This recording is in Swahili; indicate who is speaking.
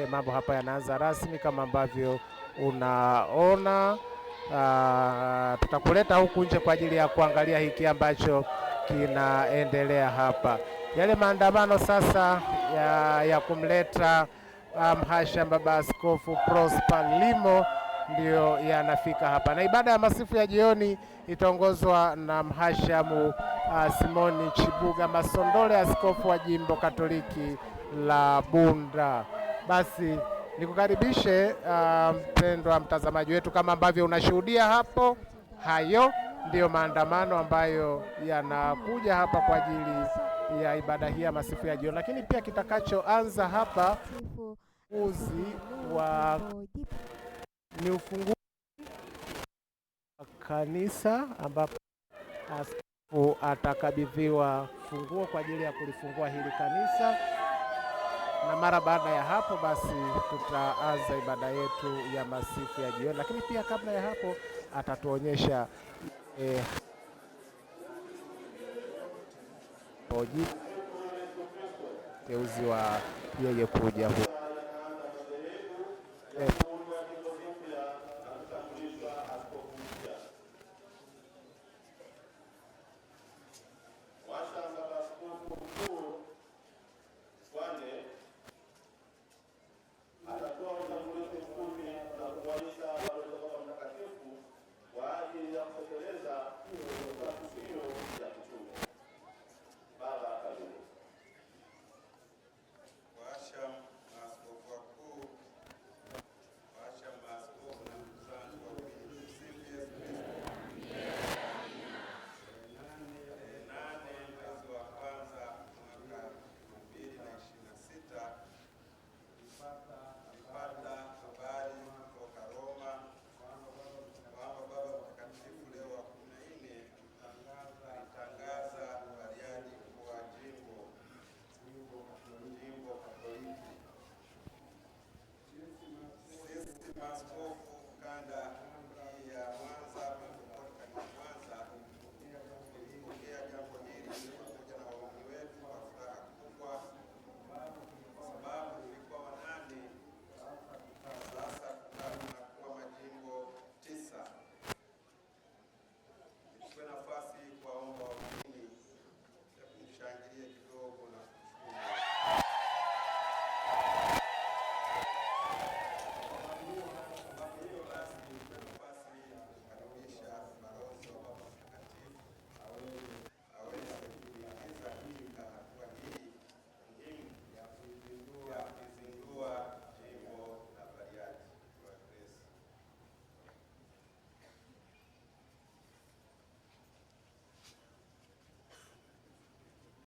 Speaker 1: Mambo hapa yanaanza rasmi kama ambavyo unaona. Tutakuleta huku nje kwa ajili ya kuangalia hiki ambacho kinaendelea hapa. Yale maandamano sasa ya kumleta Mhashamu Baba Askofu Prosper Limo ndio yanafika hapa, na ibada ya masifu ya jioni itaongozwa na Mhashamu Simoni Chibuga Masondole, askofu wa Jimbo Katoliki la Bunda. Basi nikukaribishe mpendwa mtazamaji wetu, kama ambavyo unashuhudia hapo, hayo ndiyo maandamano ambayo yanakuja hapa kwa ajili ya ibada hii ya masifu ya jioni. Lakini pia kitakachoanza hapa ni ufunguzi wa kanisa, ambapo askofu atakabidhiwa funguo kwa ajili ya kulifungua hili kanisa, na mara baada ya hapo basi tutaanza ibada yetu ya masifu ya jioni. Lakini pia kabla ya hapo atatuonyesha uteuzi wa yeye kuja huko.